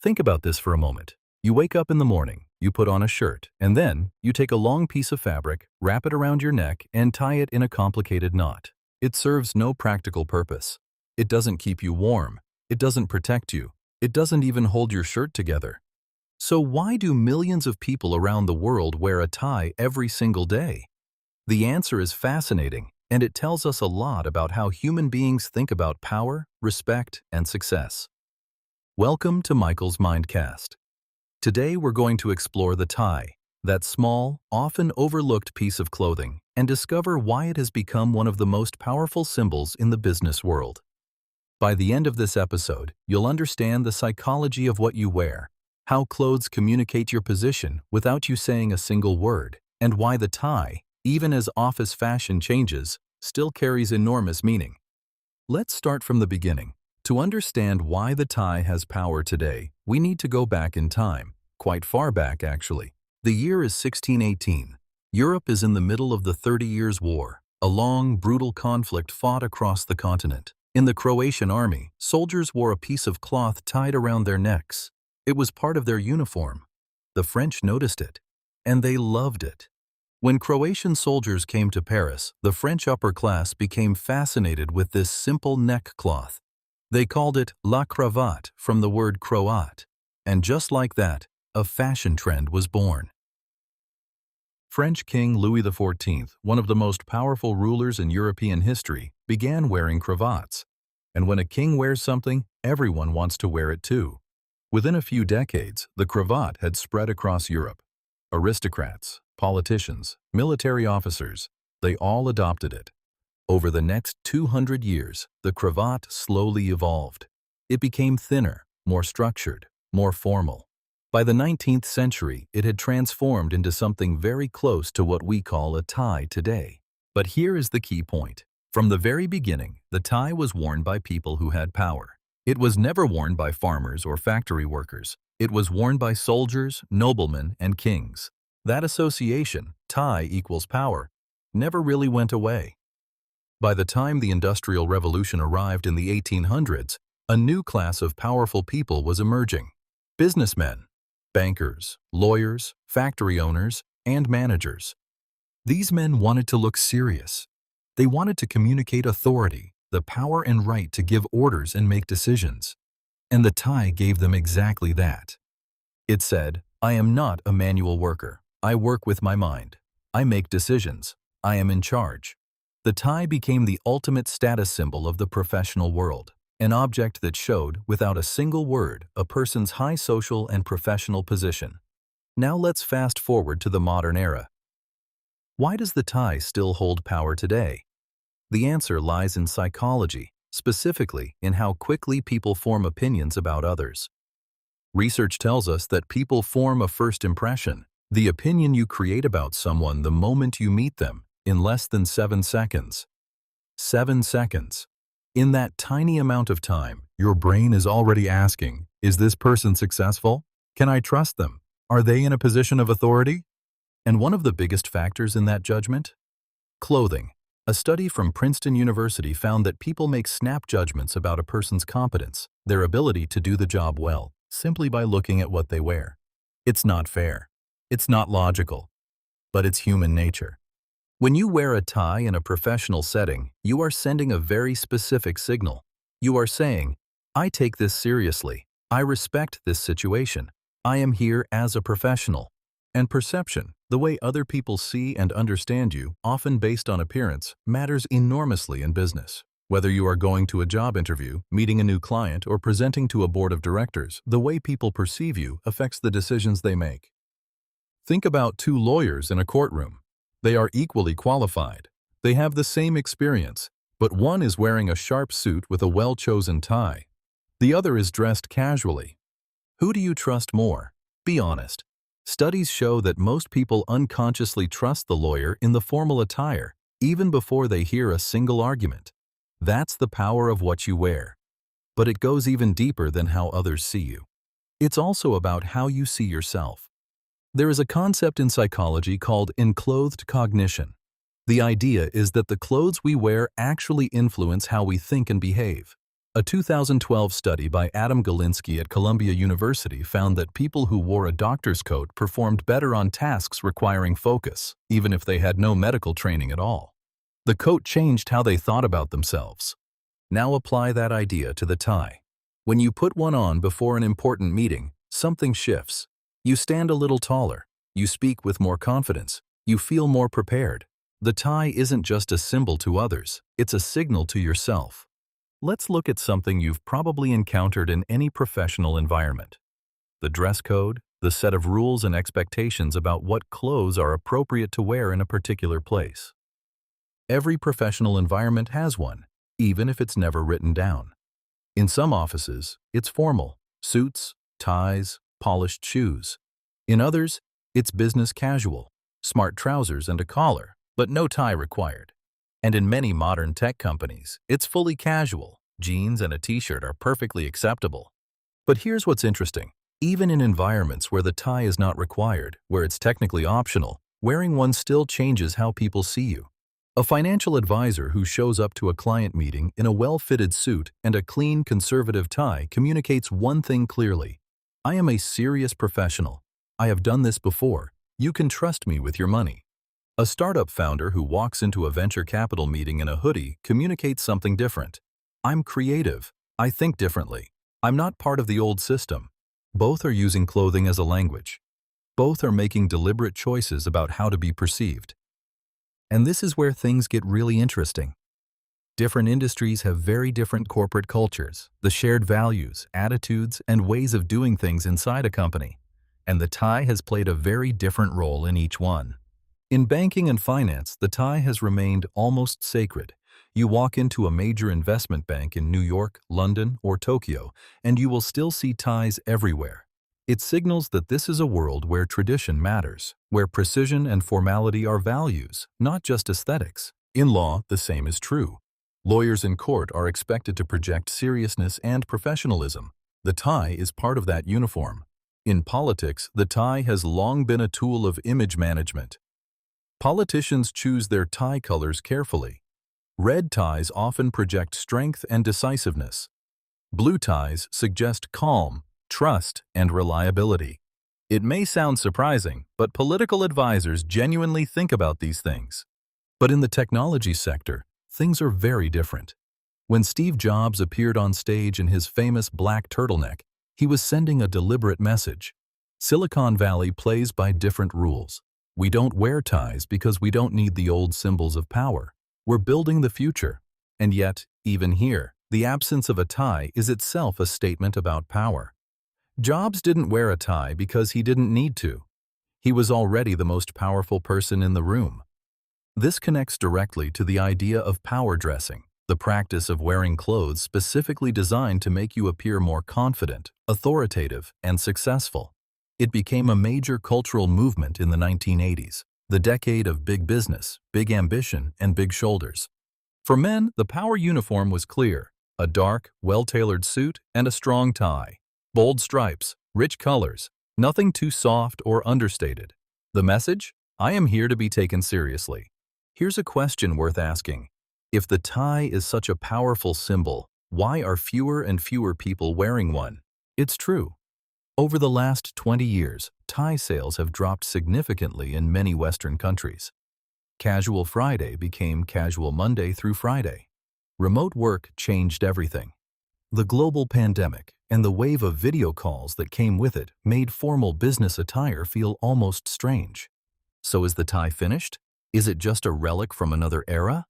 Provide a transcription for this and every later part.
Think about this for a moment. You wake up in the morning, you put on a shirt, and then you take a long piece of fabric, wrap it around your neck, and tie it in a complicated knot. It serves no practical purpose. It doesn't keep you warm. It doesn't protect you. It doesn't even hold your shirt together. So why do millions of people around the world wear a tie every single day? The answer is fascinating, and it tells us a lot about how human beings think about power, respect, and success. Welcome to Michael's Mindcast. Today we're going to explore the tie, that small, often overlooked piece of clothing, and discover why it has become one of the most powerful symbols in the business world. By the end of this episode, you'll understand the psychology of what you wear, how clothes communicate your position without you saying a single word, and why the tie, even as office fashion changes, still carries enormous meaning. Let's start from the beginning. To understand why the tie has power today, we need to go back in time, quite far back actually. The year is 1618. Europe is in the middle of the 30 Years' War, a long, brutal conflict fought across the continent. In the Croatian army, soldiers wore a piece of cloth tied around their necks. It was part of their uniform. The French noticed it, and they loved it. When Croatian soldiers came to Paris, the French upper class became fascinated with this simple neck cloth. They called it la cravate from the word Croat, and just like that, a fashion trend was born. French King Louis XIV, one of the most powerful rulers in European history, began wearing cravats. And when a king wears something, everyone wants to wear it too. Within a few decades, the cravat had spread across Europe. Aristocrats, politicians, military officers, they all adopted it. Over the next 200 years, the cravat slowly evolved. It became thinner, more structured, more formal. By the 19th century, it had transformed into something very close to what we call a tie today. But here is the key point. From the very beginning, the tie was worn by people who had power. It was never worn by farmers or factory workers. It was worn by soldiers, noblemen, and kings. That association, tie equals power, never really went away. By the time the Industrial Revolution arrived in the 1800s, a new class of powerful people was emerging. Businessmen, bankers, lawyers, factory owners, and managers. These men wanted to look serious. They wanted to communicate authority, the power and right to give orders and make decisions. And the tie gave them exactly that. It said, "I am not a manual worker. I work with my mind. I make decisions. I am in charge." The tie became the ultimate status symbol of the professional world, an object that showed, without a single word, a person's high social and professional position. Now let's fast forward to the modern era. Why does the tie still hold power today? The answer lies in psychology, specifically in how quickly people form opinions about others. Research tells us that people form a first impression, the opinion you create about someone the moment you meet them, in less than 7 seconds. 7 seconds. In that tiny amount of time, your brain is already asking, is this person successful? Can I trust them? Are they in a position of authority? And one of the biggest factors in that judgment? Clothing. A study from Princeton University found that people make snap judgments about a person's competence, their ability to do the job well, simply by looking at what they wear. It's not fair. It's not logical. But it's human nature. When you wear a tie in a professional setting, you are sending a very specific signal. You are saying, I take this seriously. I respect this situation. I am here as a professional. And perception, the way other people see and understand you, often based on appearance, matters enormously in business. Whether you are going to a job interview, meeting a new client, or presenting to a board of directors, the way people perceive you affects the decisions they make. Think about two lawyers in a courtroom. They are equally qualified. They have the same experience, but one is wearing a sharp suit with a well-chosen tie. The other is dressed casually. Who do you trust more? Be honest. Studies show that most people unconsciously trust the lawyer in the formal attire, even before they hear a single argument. That's the power of what you wear. But it goes even deeper than how others see you. It's also about how you see yourself. There is a concept in psychology called enclothed cognition. The idea is that the clothes we wear actually influence how we think and behave. A 2012 study by Adam Galinsky at Columbia University found that people who wore a doctor's coat performed better on tasks requiring focus, even if they had no medical training at all. The coat changed how they thought about themselves. Now apply that idea to the tie. When you put one on before an important meeting, something shifts. You stand a little taller. You speak with more confidence. You feel more prepared. The tie isn't just a symbol to others, it's a signal to yourself. Let's look at something you've probably encountered in any professional environment. The dress code, the set of rules and expectations about what clothes are appropriate to wear in a particular place. Every professional environment has one, even if it's never written down. In some offices, it's formal, suits, ties, polished shoes. In others, it's business casual, smart trousers and a collar, but no tie required. And in many modern tech companies, it's fully casual. Jeans and a t-shirt are perfectly acceptable. But here's what's interesting. Even in environments where the tie is not required, where it's technically optional, wearing one still changes how people see you. A financial advisor who shows up to a client meeting in a well-fitted suit and a clean, conservative tie communicates one thing clearly. I am a serious professional. I have done this before. You can trust me with your money. A startup founder who walks into a venture capital meeting in a hoodie communicates something different. I'm creative. I think differently. I'm not part of the old system. Both are using clothing as a language. Both are making deliberate choices about how to be perceived. And this is where things get really interesting. Different industries have very different corporate cultures, the shared values, attitudes, and ways of doing things inside a company. And the tie has played a very different role in each one. In banking and finance, the tie has remained almost sacred. You walk into a major investment bank in New York, London, or Tokyo, and you will still see ties everywhere. It signals that this is a world where tradition matters, where precision and formality are values, not just aesthetics. In law, the same is true. Lawyers in court are expected to project seriousness and professionalism. The tie is part of that uniform. In politics, the tie has long been a tool of image management. Politicians choose their tie colors carefully. Red ties often project strength and decisiveness. Blue ties suggest calm, trust, and reliability. It may sound surprising, but political advisors genuinely think about these things. But in the technology sector, things are very different. When Steve Jobs appeared on stage in his famous black turtleneck, he was sending a deliberate message. Silicon Valley plays by different rules. We don't wear ties because we don't need the old symbols of power. We're building the future. And yet, even here, the absence of a tie is itself a statement about power. Jobs didn't wear a tie because he didn't need to. He was already the most powerful person in the room. This connects directly to the idea of power dressing, the practice of wearing clothes specifically designed to make you appear more confident, authoritative, and successful. It became a major cultural movement in the 1980s, the decade of big business, big ambition, and big shoulders. For men, the power uniform was clear: a dark, well-tailored suit and a strong tie. Bold stripes, rich colors, nothing too soft or understated. The message? I am here to be taken seriously. Here's a question worth asking. If the tie is such a powerful symbol, why are fewer and fewer people wearing one? It's true. Over the last 20 years, tie sales have dropped significantly in many Western countries. Casual Friday became Casual Monday through Friday. Remote work changed everything. The global pandemic and the wave of video calls that came with it made formal business attire feel almost strange. So is the tie finished? Is it just a relic from another era?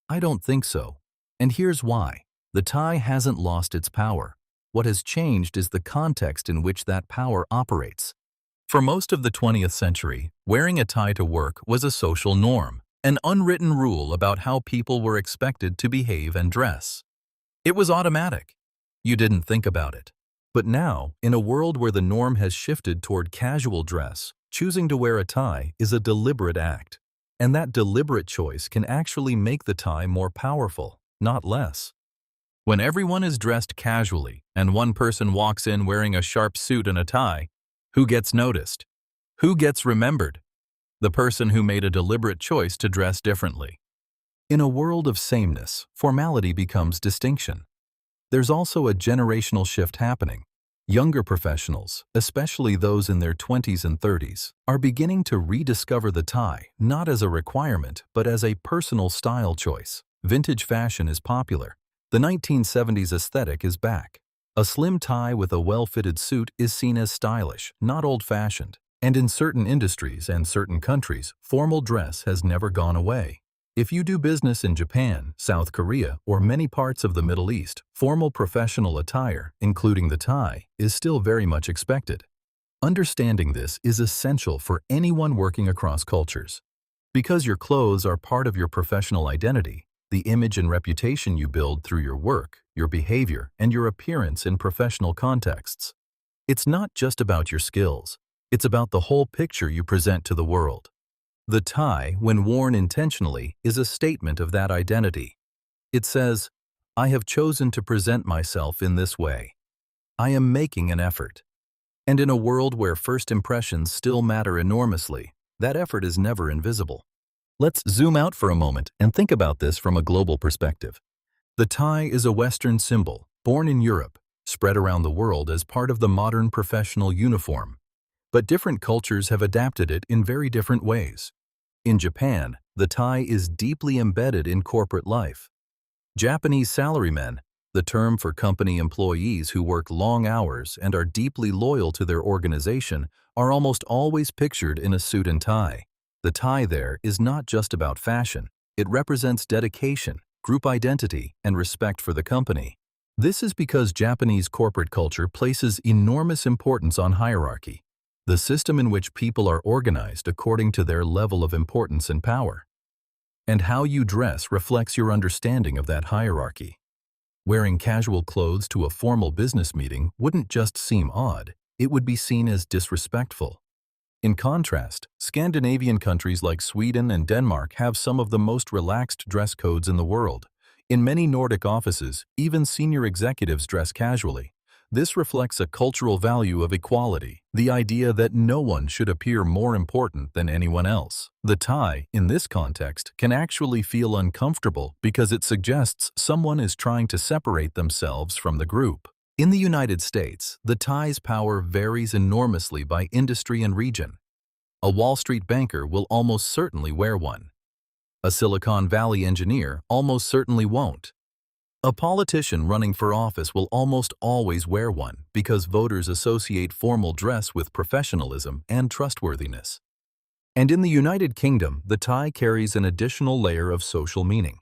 I don't think so. And here's why. The tie hasn't lost its power. What has changed is the context in which that power operates. For most of the 20th century, wearing a tie to work was a social norm, an unwritten rule about how people were expected to behave and dress. It was automatic. You didn't think about it. But now, in a world where the norm has shifted toward casual dress, choosing to wear a tie is a deliberate act. And that deliberate choice can actually make the tie more powerful, not less. When everyone is dressed casually and one person walks in wearing a sharp suit and a tie, who gets noticed? Who gets remembered? The person who made a deliberate choice to dress differently. In a world of sameness, formality becomes distinction. There's also a generational shift happening. Younger professionals, especially those in their 20s and 30s, are beginning to rediscover the tie not as a requirement but as a personal style choice. Vintage fashion is popular. The 1970s aesthetic is back. A slim tie with a well-fitted suit is seen as stylish, not old-fashioned. And in certain industries and certain countries, formal dress has never gone away. If you do business in Japan, South Korea, or many parts of the Middle East, formal professional attire, including the tie, is still very much expected. Understanding this is essential for anyone working across cultures. Because your clothes are part of your professional identity, the image and reputation you build through your work, your behavior, and your appearance in professional contexts. It's not just about your skills. It's about the whole picture you present to the world. The tie, when worn intentionally, is a statement of that identity. It says, I have chosen to present myself in this way. I am making an effort. And in a world where first impressions still matter enormously, that effort is never invisible. Let's zoom out for a moment and think about this from a global perspective. The tie is a Western symbol, born in Europe, spread around the world as part of the modern professional uniform. But different cultures have adapted it in very different ways. In Japan, the tie is deeply embedded in corporate life. Japanese salarymen, the term for company employees who work long hours and are deeply loyal to their organization, are almost always pictured in a suit and tie. The tie there is not just about fashion. It represents dedication, group identity, and respect for the company. This is because Japanese corporate culture places enormous importance on hierarchy, the system in which people are organized according to their level of importance and power. And how you dress reflects your understanding of that hierarchy. Wearing casual clothes to a formal business meeting wouldn't just seem odd, it would be seen as disrespectful. In contrast, Scandinavian countries like Sweden and Denmark have some of the most relaxed dress codes in the world. In many Nordic offices, even senior executives dress casually. This reflects a cultural value of equality, the idea that no one should appear more important than anyone else. The tie, in this context, can actually feel uncomfortable because it suggests someone is trying to separate themselves from the group. In the United States, the tie's power varies enormously by industry and region. A Wall Street banker will almost certainly wear one. A Silicon Valley engineer almost certainly won't. A politician running for office will almost always wear one because voters associate formal dress with professionalism and trustworthiness. And in the United Kingdom, the tie carries an additional layer of social meaning.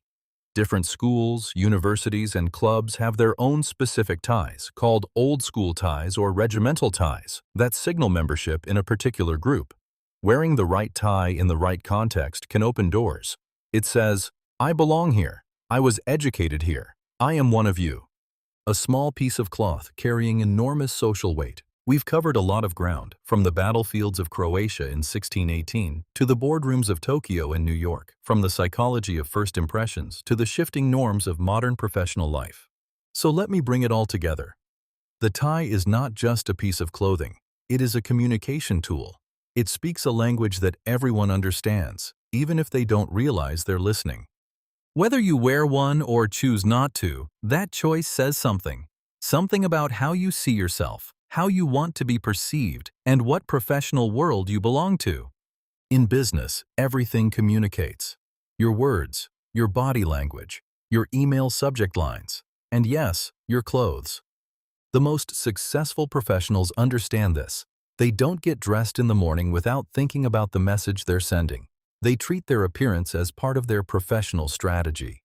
Different schools, universities, and clubs have their own specific ties, called old-school ties or regimental ties, that signal membership in a particular group. Wearing the right tie in the right context can open doors. It says, I belong here. I was educated here. I am one of you. A small piece of cloth carrying enormous social weight. We've covered a lot of ground, from the battlefields of Croatia in 1618 to the boardrooms of Tokyo and New York, from the psychology of first impressions to the shifting norms of modern professional life. So let me bring it all together. The tie is not just a piece of clothing. It is a communication tool. It speaks a language that everyone understands, even if they don't realize they're listening. Whether you wear one or choose not to, that choice says something. Something about how you see yourself, how you want to be perceived, and what professional world you belong to. In business, everything communicates. Your words, your body language, your email subject lines, and yes, your clothes. The most successful professionals understand this. They don't get dressed in the morning without thinking about the message they're sending. They treat their appearance as part of their professional strategy.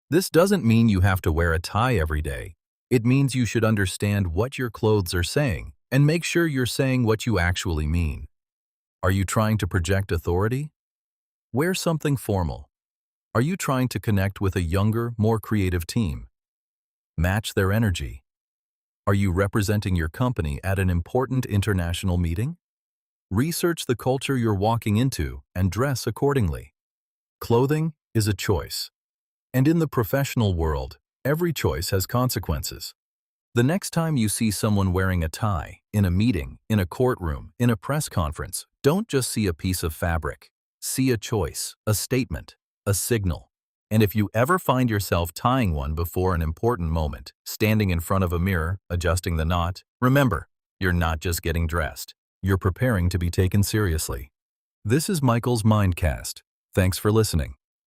This doesn't mean you have to wear a tie every day. It means you should understand what your clothes are saying and make sure you're saying what you actually mean. Are you trying to project authority? Wear something formal. Are you trying to connect with a younger, more creative team? Match their energy. Are you representing your company at an important international meeting? Research the culture you're walking into and dress accordingly. Clothing is a choice. And in the professional world, every choice has consequences. The next time you see someone wearing a tie, in a meeting, in a courtroom, in a press conference, don't just see a piece of fabric. See a choice, a statement, a signal. And if you ever find yourself tying one before an important moment, standing in front of a mirror, adjusting the knot, remember, you're not just getting dressed. You're preparing to be taken seriously. This is Michael's Mindcast. Thanks for listening.